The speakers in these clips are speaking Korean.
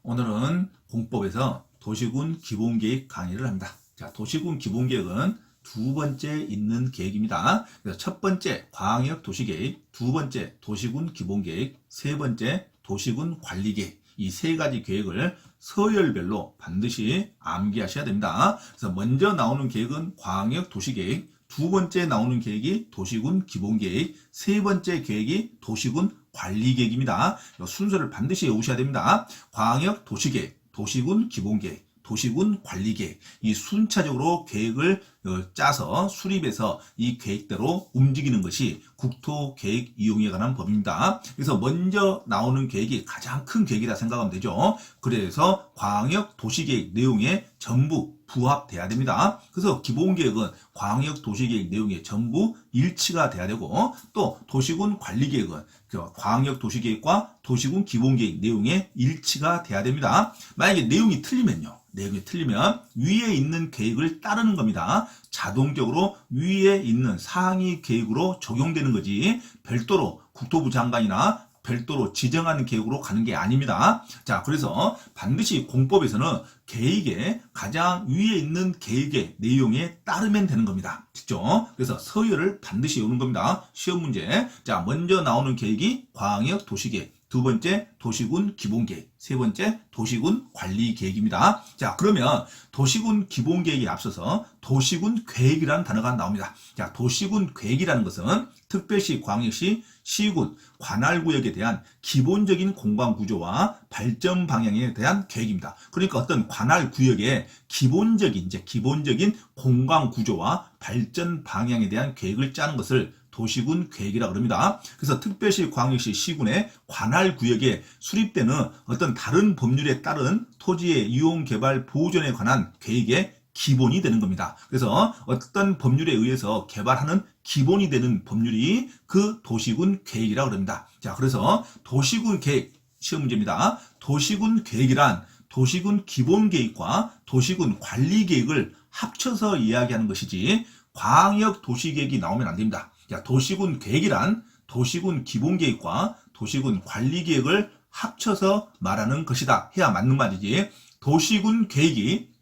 오늘은 공법에서 도시군 기본계획 강의를 합니다. 자, 도시군 기본계획은 두 번째 있는 계획입니다. 그래서 첫 번째 광역 도시계획, 두 번째 도시군 기본계획, 세 번째 도시군 관리계획, 이 세 가지 계획을 서열별로 반드시 암기하셔야 됩니다. 그래서 먼저 나오는 계획은 광역 도시계획, 두 번째 나오는 계획이 도시군 기본계획, 세 번째 계획이 도시군 관리계획입니다. 이 순서를 반드시 외우셔야 됩니다. 광역 도시계획, 도시군 기본계획, 도시군 관리계획, 이 순차적으로 계획을 짜서 수립해서 이 계획대로 움직이는 것이 국토계획 이용에 관한 법입니다. 그래서 먼저 나오는 계획이 가장 큰 계획이라 생각하면 되죠. 그래서 광역 도시계획 내용에 전부 부합돼야 됩니다. 그래서 기본계획은 광역 도시계획 내용에 전부 일치가 돼야 되고, 또 도시군 관리계획은 광역 도시계획과 도시군 기본계획 내용에 일치가 돼야 됩니다. 만약에 내용이 틀리면 위에 있는 계획을 따르는 겁니다. 자동적으로 위에 있는 상위 계획으로 적용되는 거지, 별도로 국토부 장관이나 별도로 지정하는 계획으로 가는 게 아닙니다. 자, 그래서 반드시 공법에서는 계획의 가장 위에 있는 계획의 내용에 따르면 되는 겁니다. 직접. 그래서 서열을 반드시 외우는 겁니다. 시험 문제. 자, 먼저 나오는 계획이 광역 도시계획, 두 번째 도시군 기본계획, 세 번째 도시군 관리계획입니다. 자, 그러면 도시군 기본계획에 앞서서 도시군 계획이라는 단어가 나옵니다. 자, 도시군 계획이라는 것은 특별시, 광역시, 시군, 관할구역에 대한 기본적인 공간구조와 발전 방향에 대한 계획입니다. 그러니까 어떤 관할구역의 기본적인 공간구조와 발전 방향에 대한 계획을 짜는 것을 도시군 계획이라고 합니다. 그래서 특별시, 광역시, 시군의 관할구역에 수립되는 어떤 다른 법률에 따른 토지의 이용개발 보존에 관한 계획의 기본이 되는 겁니다. 그래서 어떤 법률에 의해서 개발하는 기본이 되는 법률이 그 도시군 계획이라고 합니다. 자, 그래서 도시군 계획, 시험 문제입니다. 도시군 계획이란 도시군 기본계획과 도시군 관리계획을 합쳐서 이야기하는 것이지, 광역 도시계획이 나오면 안 됩니다. 자, 도시군 계획이란 도시군 기본계획과 도시군 관리계획을 합쳐서 말하는 것이다 해야 맞는 말이지, 도시군 계획이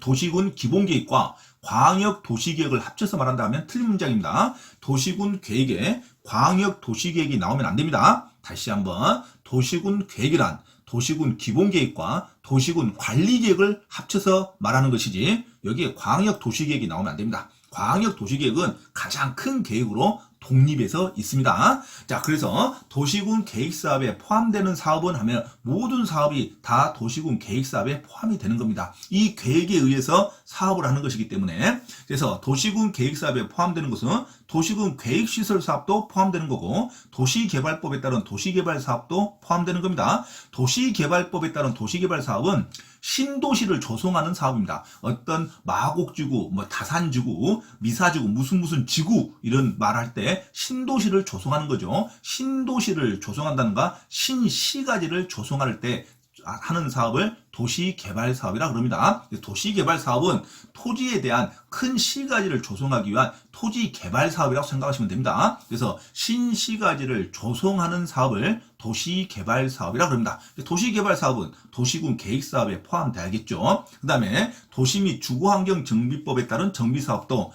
도시군 기본계획과 광역 도시계획을 합쳐서 말한다 하면 틀린 문장입니다. 도시군 계획에 광역 도시계획이 나오면 안 됩니다. 다시 한번, 도시군 계획이란 도시군 기본계획과 도시군 관리계획을 합쳐서 말하는 것이지, 여기에 광역 도시계획이 나오면 안 됩니다. 광역 도시계획은 가장 큰 계획으로 독립해서 있습니다. 자, 그래서 도시군 계획사업에 포함되는 사업은 하면 모든 사업이 다 도시군 계획사업에 포함이 되는 겁니다. 이 계획에 의해서 사업을 하는 것이기 때문에, 그래서 도시군 계획사업에 포함되는 것은 도시군 계획시설 사업도 포함되는 거고, 도시개발법에 따른 도시개발 사업도 포함되는 겁니다. 도시개발법에 따른 도시개발 사업은 신도시를 조성하는 사업입니다. 어떤 마곡지구, 다산지구, 미사지구, 무슨 지구 이런 말할 때 신도시를 조성하는 거죠. 신도시를 조성한다는가 신시가지를 조성할 때 하는 사업을 도시개발사업이라고 합니다. 도시개발사업은 토지에 대한 큰 시가지를 조성하기 위한 토지개발사업이라고 생각하시면 됩니다. 그래서 신시가지를 조성하는 사업을 도시개발사업이라고 합니다. 도시개발사업은 도시군 계획사업에 포함돼야겠죠. 그 다음에 도시 및 주거환경정비법에 따른 정비사업도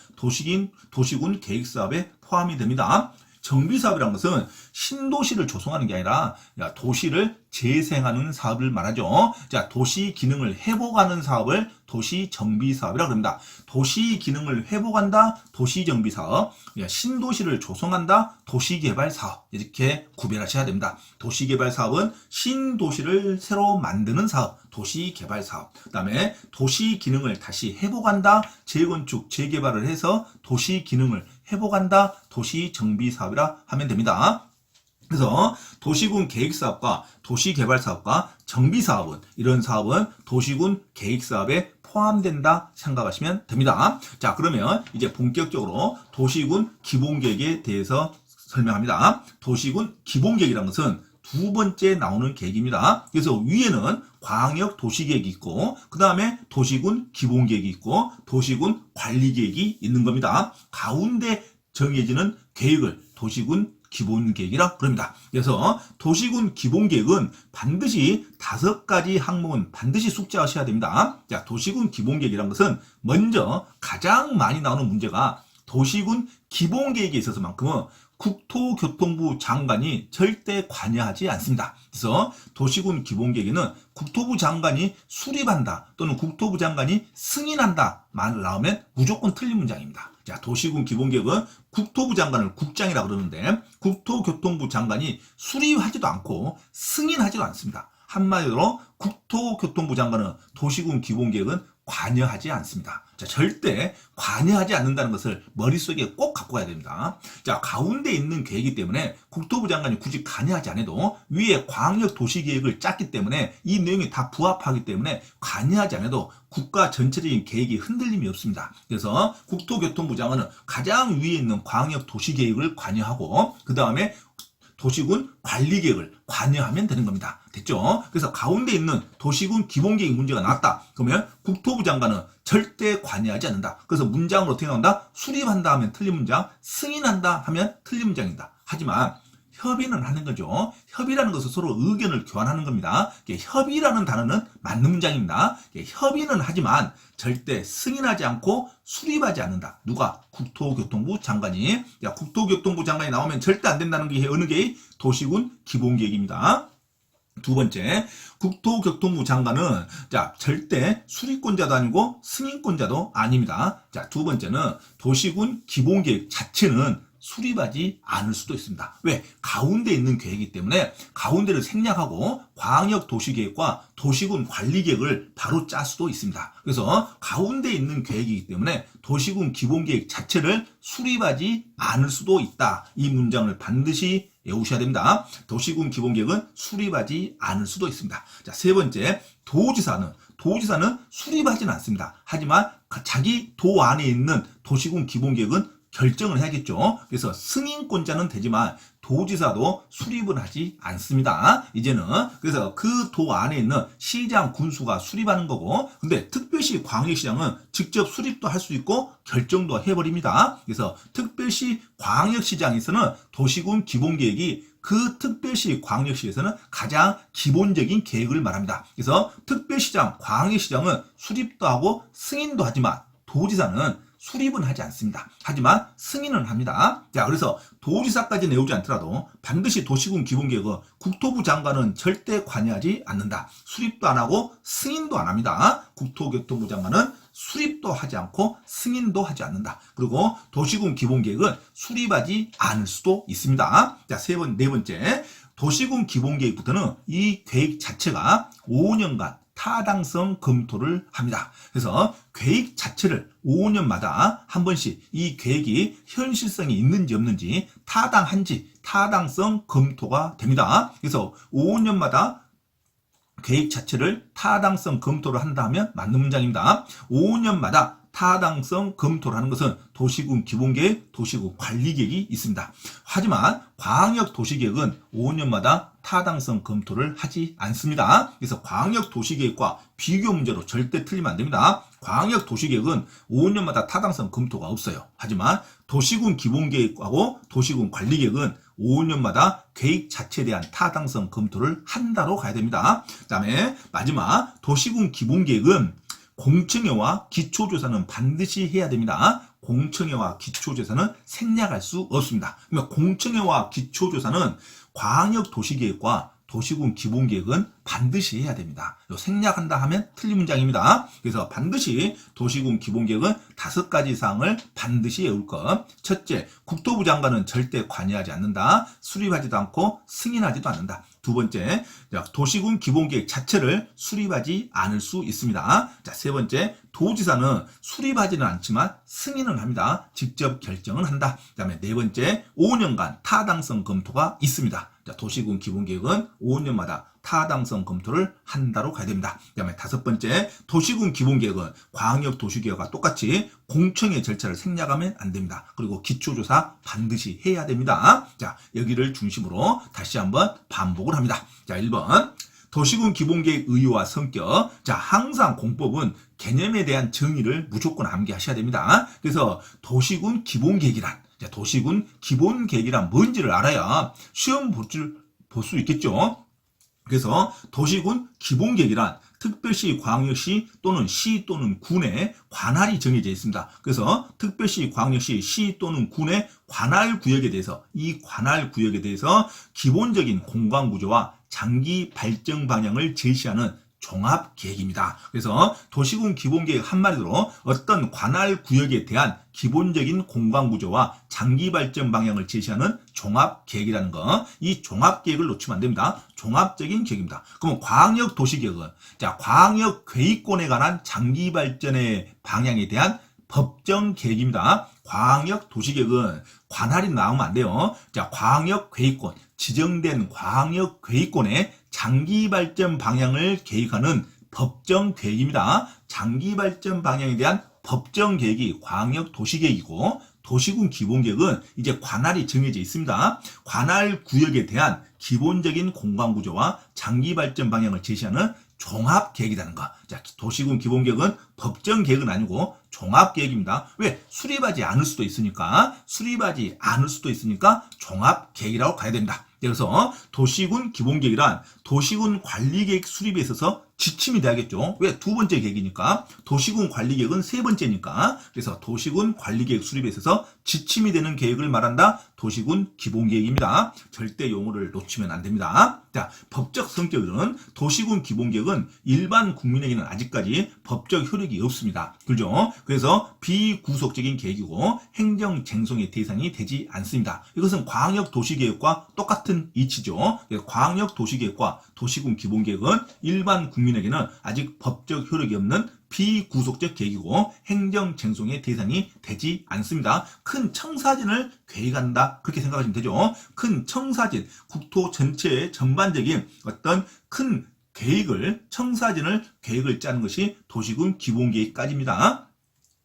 도시군 계획사업에 포함이 됩니다. 정비사업이라는 것은 신도시를 조성하는 게 아니라 도시를 재생하는 사업을 말하죠. 자, 도시 기능을 회복하는 사업을 도시정비사업이라고 합니다. 도시 기능을 회복한다, 도시정비사업. 신도시를 조성한다, 도시개발사업. 이렇게 구별하셔야 됩니다. 도시개발사업은 신도시를 새로 만드는 사업, 도시개발사업. 그 다음에 도시 기능을 다시 회복한다, 재건축, 재개발을 해서 도시 기능을 회복한다, 도시정비사업이라 하면 됩니다. 그래서 도시군 계획사업과 도시개발사업과 정비사업은, 이런 사업은 도시군 계획사업에 포함된다 생각하시면 됩니다. 자, 그러면 이제 본격적으로 도시군 기본계획에 대해서 설명합니다. 도시군 기본계획이라는 것은 두 번째 나오는 계획입니다. 그래서 위에는 광역 도시계획이 있고, 그 다음에 도시군 기본계획이 있고, 도시군 관리계획이 있는 겁니다. 가운데 정해지는 계획을 도시군 기본계획이라 그럽니다. 그래서 도시군 기본계획은 반드시 5가지 항목은 반드시 숙지하셔야 됩니다. 자, 도시군 기본계획이라는 것은 먼저 가장 많이 나오는 문제가 도시군 기본계획에 있어서만큼은 국토교통부 장관이 절대 관여하지 않습니다. 그래서 도시군 기본계획에는 국토부 장관이 수립한다 또는 국토부 장관이 승인한다 말 나오면 무조건 틀린 문장입니다. 자, 도시군 기본계획은 국토부 장관을 국장이라고 그러는데 국토교통부 장관이 수립하지도 않고 승인하지도 않습니다. 한마디로 국토교통부 장관은 도시군 기본계획은 관여하지 않습니다. 자, 절대 관여하지 않는다는 것을 머릿속에 꼭 갖고 가야 됩니다. 자, 가운데 있는 계획이기 때문에 국토부 장관이 굳이 관여하지 않아도 위에 광역도시계획을 짰기 때문에 이 내용이 다 부합하기 때문에 관여하지 않아도 국가 전체적인 계획이 흔들림이 없습니다. 그래서 국토교통부 장관은 가장 위에 있는 광역도시계획을 관여하고 그 다음에 도시군 관리계획을 관여하면 되는 겁니다. 됐죠? 그래서 가운데 있는 도시군 기본계획 문제가 나왔다. 그러면 국토부 장관은 절대 관여하지 않는다. 그래서 문장을 어떻게 나온다? 수립한다 하면 틀린 문장, 승인한다 하면 틀린 문장이다. 하지만 협의는 하는 거죠. 협의라는 것은 서로 의견을 교환하는 겁니다. 협의라는 단어는 맞는 문장입니다. 협의는 하지만 절대 승인하지 않고 수립하지 않는다. 누가? 국토교통부 장관이. 야, 국토교통부 장관이 나오면 절대 안 된다는 게 어느 계획? 도시군 기본계획입니다. 두 번째, 국토교통부 장관은 자, 절대 수립권자도 아니고 승인권자도 아닙니다. 자, 두 번째는 도시군 기본계획 자체는 수립하지 않을 수도 있습니다. 왜? 가운데 있는 계획이기 때문에 가운데를 생략하고 광역도시계획과 도시군 관리계획을 바로 짤 수도 있습니다. 그래서 가운데 있는 계획이기 때문에 도시군 기본계획 자체를 수립하지 않을 수도 있다. 이 문장을 반드시 외우셔야 됩니다. 도시군 기본계획은 수립하지 않을 수도 있습니다. 자, 세 번째, 도지사는 수립하지는 않습니다. 하지만 자기 도 안에 있는 도시군 기본계획은 결정을 해야겠죠. 그래서 승인권자는 되지만 도지사도 수립은 하지 않습니다. 이제는 그래서 그 도 안에 있는 시장, 군수가 수립하는 거고, 근데 특별시 광역시장은 직접 수립도 할 수 있고 결정도 해버립니다. 그래서 특별시 광역시장에서는 도시군 기본계획이 그 특별시 광역시에서는 가장 기본적인 계획을 말합니다. 그래서 특별시장, 광역시장은 수립도 하고 승인도 하지만 도지사는 수립은 하지 않습니다. 하지만 승인은 합니다. 자, 그래서 도지사까지 내오지 않더라도 반드시 도시군 기본계획은 국토부 장관은 절대 관여하지 않는다. 수립도 안 하고 승인도 안 합니다. 국토교통부 장관은 수립도 하지 않고 승인도 하지 않는다. 그리고 도시군 기본계획은 수립하지 않을 수도 있습니다. 자, 네 번째, 도시군 기본계획부터는 이 계획 자체가 5년간 타당성 검토를 합니다. 그래서 계획 자체를 5년마다 한 번씩 이 계획이 현실성이 있는지 없는지 타당한지 타당성 검토가 됩니다. 그래서 5년마다 계획 자체를 타당성 검토를 한다면 맞는 문장입니다. 5년마다 타당성 검토를 하는 것은 도시군 기본계획, 도시군 관리계획이 있습니다. 하지만 광역도시계획은 5년마다 타당성 검토를 하지 않습니다. 그래서 광역도시계획과 비교 문제로 절대 틀리면 안 됩니다. 광역도시계획은 5년마다 타당성 검토가 없어요. 하지만 도시군 기본계획하고 도시군 관리계획은 5년마다 계획 자체에 대한 타당성 검토를 한다로 가야 됩니다. 그 다음에 마지막 도시군 기본계획은 공청회와 기초조사는 반드시 해야 됩니다. 공청회와 기초조사는 생략할 수 없습니다. 그러면 공청회와 기초조사는 광역도시계획과 도시군 기본계획은 반드시 해야 됩니다. 생략한다 하면 틀린 문장입니다. 그래서 반드시 도시군 기본계획은 5가지 사항을 반드시 외울 것. 첫째, 국토부 장관은 절대 관여하지 않는다. 수립하지도 않고 승인하지도 않는다. 두 번째, 도시군 기본계획 자체를 수립하지 않을 수 있습니다. 자, 세 번째, 도지사는 수립하지는 않지만 승인은 합니다. 직접 결정은 한다. 그 다음에 네 번째, 5년간 타당성 검토가 있습니다. 자, 도시군 기본계획은 5년마다 타당성 검토를 한다로 가야 됩니다. 그 다음에 다섯 번째, 도시군 기본계획은 광역도시계획과 똑같이 공청회 절차를 생략하면 안 됩니다. 그리고 기초조사 반드시 해야 됩니다. 자, 여기를 중심으로 다시 한번 반복을 합니다. 자, 1번. 도시군 기본계획 의의와 성격. 자, 항상 공법은 개념에 대한 정의를 무조건 암기하셔야 됩니다. 그래서 도시군 기본계획이란, 자, 도시군 기본 계획이란 뭔지를 알아야 시험 볼 수 있겠죠. 그래서 도시군 기본 계획이란 특별시, 광역시 또는 시 또는 군의 관할이 정해져 있습니다. 그래서 특별시, 광역시, 시 또는 군의 관할 구역에 대해서 이 관할 구역에 대해서 기본적인 공간 구조와 장기 발전 방향을 제시하는 종합 계획입니다. 그래서 도시군 기본계획 한마디로 어떤 관할 구역에 대한 기본적인 공간 구조와 장기 발전 방향을 제시하는 종합 계획이라는 거. 이 종합 계획을 놓치면 안 됩니다. 종합적인 계획입니다. 그럼 광역 도시계획은 자, 광역 계획권에 관한 장기 발전의 방향에 대한 법정 계획입니다. 광역 도시계획은 관할이 나오면 안 돼요. 자, 광역 계획권, 지정된 광역 계획권의 장기 발전 방향을 계획하는 법정 계획입니다. 장기 발전 방향에 대한 법정 계획이 광역 도시계획이고 도시군 기본계획은 이제 관할이 정해져 있습니다. 관할 구역에 대한 기본적인 공간 구조와 장기 발전 방향을 제시하는 종합 계획이라는 거. 자, 도시군 기본계획은 법정 계획은 아니고 종합 계획입니다. 왜? 수립하지 않을 수도 있으니까 종합 계획이라고 가야 됩니다. 그래서 도시군 기본계획이란 도시군 관리계획 수립에 있어서 지침이 돼야겠죠. 왜? 두 번째 계획이니까. 도시군 관리계획은 세 번째니까. 그래서 도시군 관리계획 수립에 있어서 지침이 되는 계획을 말한다. 도시군 기본계획입니다. 절대 용어를 놓치면 안 됩니다. 자, 법적 성격은 도시군 기본계획은 일반 국민에게는 아직까지 법적 효력이 없습니다. 그죠? 그래서 비구속적인 계획이고 행정 쟁송의 대상이 되지 않습니다. 이것은 광역 도시계획과 똑같은 이치죠. 광역 도시계획과 도시군 기본계획은 일반 국민에게는 아직 법적 효력이 없는 비구속적 계획이고 행정 쟁송의 대상이 되지 않습니다. 큰 청사진을 계획한다, 그렇게 생각하시면 되죠. 큰 청사진, 국토 전체의 전반적인 어떤 큰 청사진을 계획을 짜는 것이 도시군 기본계획까지입니다.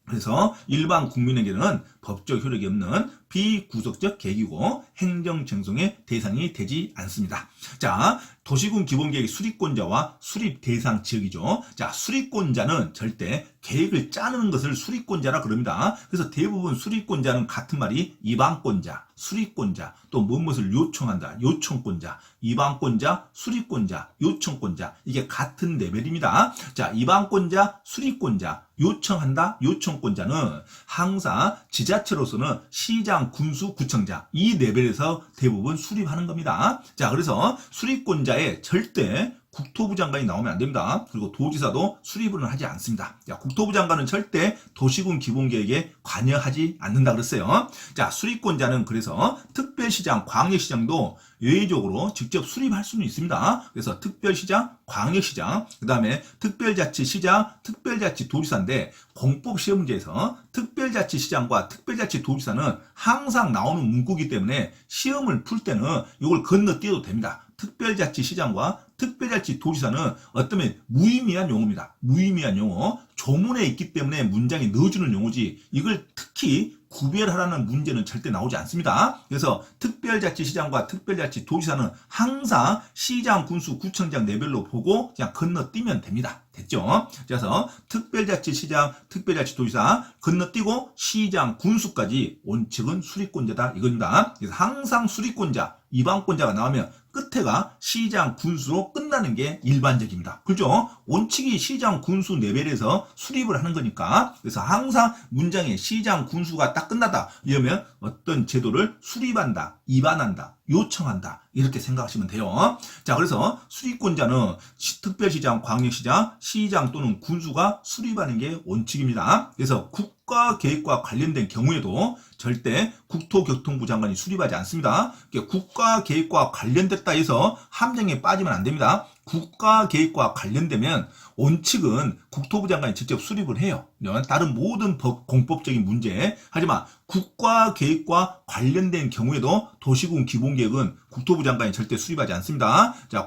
그래서 일반 국민에게는 법적 효력이 없는 비구속적 계획이고 행정 쟁송의 대상이 되지 않습니다. 자, 도시군 기본계획 수립권자와 수립 대상 지역이죠. 자, 수립권자는 절대 계획을 짜는 것을 수립권자라 그럽니다. 그래서 대부분 수립권자는 같은 말이 이방권자, 수립권자, 또 무엇을 요청한다, 요청권자, 이방권자, 수립권자, 요청권자, 이게 같은 레벨입니다. 자, 이방권자, 수립권자, 요청한다, 요청권자는 항상 지자체로서는 시장, 군수, 구청장 이 레벨에서 대부분 수립하는 겁니다. 자, 그래서 수립권자에 절대 국토부 장관이 나오면 안 됩니다. 그리고 도지사도 수립을 하지 않습니다. 자, 국토부 장관은 절대 도시군 기본계획에 관여하지 않는다 그랬어요. 자, 수립권자는 그래서 특별시장, 광역시장도 예외적으로 직접 수립할 수는 있습니다. 그래서 특별시장, 광역시장, 그 다음에 특별자치시장, 특별자치도지사인데 공법시험문제에서 특별자치시장과 특별자치도지사는 항상 나오는 문구이기 때문에 시험을 풀 때는 이걸 건너뛰어도 됩니다. 특별자치시장과 특별자치도지사는 어쩌면 무의미한 용어입니다. 무의미한 용어. 조문에 있기 때문에 문장에 넣어주는 용어지 이걸 특히 구별하라는 문제는 절대 나오지 않습니다. 그래서 특별자치시장과 특별자치도지사는 항상 시장, 군수, 구청장 레벨로 보고 그냥 건너뛰면 됩니다. 됐죠? 그래서 특별자치시장, 특별자치도지사 건너뛰고 시장, 군수까지 원칙은 수립권자다 이겁니다. 그래서 항상 수립권자, 이방권자가 나오면 끝에가 시장, 군수로 끝나는 게 일반적입니다. 그죠? 원칙이 시장, 군수 레벨에서 수립을 하는 거니까. 그래서 항상 문장에 시장, 군수가 딱 끝나다 이러면 어떤 제도를 수립한다, 입안한다, 요청한다 이렇게 생각하시면 돼요. 자, 그래서 수립권자는 특별시장, 광역시장, 시장 또는 군수가 수립하는 게 원칙입니다. 그래서 국가계획과 관련된 경우에도 절대 국토교통부 장관이 수립하지 않습니다. 국가계획과 관련됐다 해서 함정에 빠지면 안 됩니다. 국가계획과 관련되면 원칙은 국토부 장관이 직접 수립을 해요. 다른 모든 공법적인 문제. 하지만 국가계획과 관련된 경우에도 도시군 기본계획은 국토부 장관이 절대 수립하지 않습니다. 자,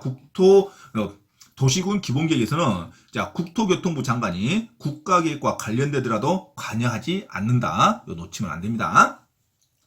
도시군 기본계획에서는 자, 국토교통부 장관이 국가계획과 관련되더라도 관여하지 않는다. 이거 놓치면 안 됩니다.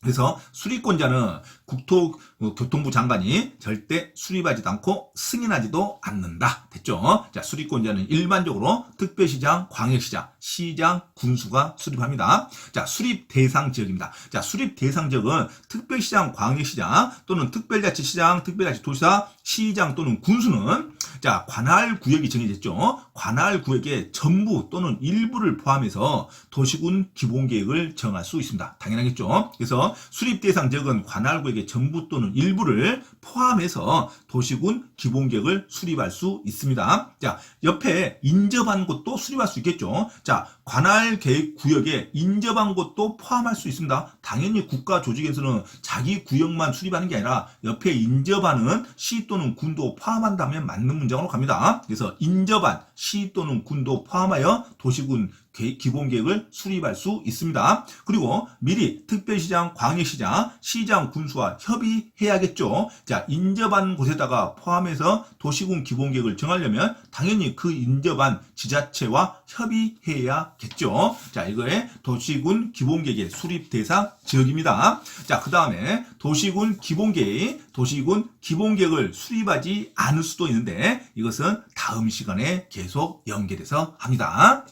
그래서 수립권자는 국토교통부 장관이 절대 수립하지도 않고 승인하지도 않는다. 됐죠? 자, 수립권자는 일반적으로 특별시장, 광역시장, 시장, 군수가 수립합니다. 자, 수립 대상 지역입니다. 자, 수립 대상 지역은 특별시장, 광역시장 또는 특별자치시장, 특별자치도시사, 시장 또는 군수는 자, 관할 구역이 정해졌죠. 관할 구역의 전부 또는 일부를 포함해서 도시군 기본계획을 정할 수 있습니다. 당연하겠죠. 그래서 수립 대상 지역은 관할 구역의 전부 또는 일부를 포함해서 도시군 기본계획을 수립할 수 있습니다. 자, 옆에 인접한 곳도 수립할 수 있겠죠. 자, 관할 계획 구역에 인접한 곳도 포함할 수 있습니다. 당연히 국가 조직에서는 자기 구역만 수립하는 게 아니라 옆에 인접하는 시 또는 군도 포함한다면 맞는 문장으로 갑니다. 그래서 인접한 시 또는 군도 포함하여 도시군 기본계획을 수립할 수 있습니다. 그리고 미리 특별시장, 광역시장, 시장, 군수와 협의해야겠죠. 자, 인접한 곳에다가 포함해서 도시군 기본계획을 정하려면 당연히 그 인접한 지자체와 협의해야겠죠. 자, 이거에 도시군 기본계획의 수립 대상 지역입니다. 자, 그 다음에 도시군 기본계획을 수립하지 않을 수도 있는데 이것은 다음 시간에 계속 연결해서 합니다.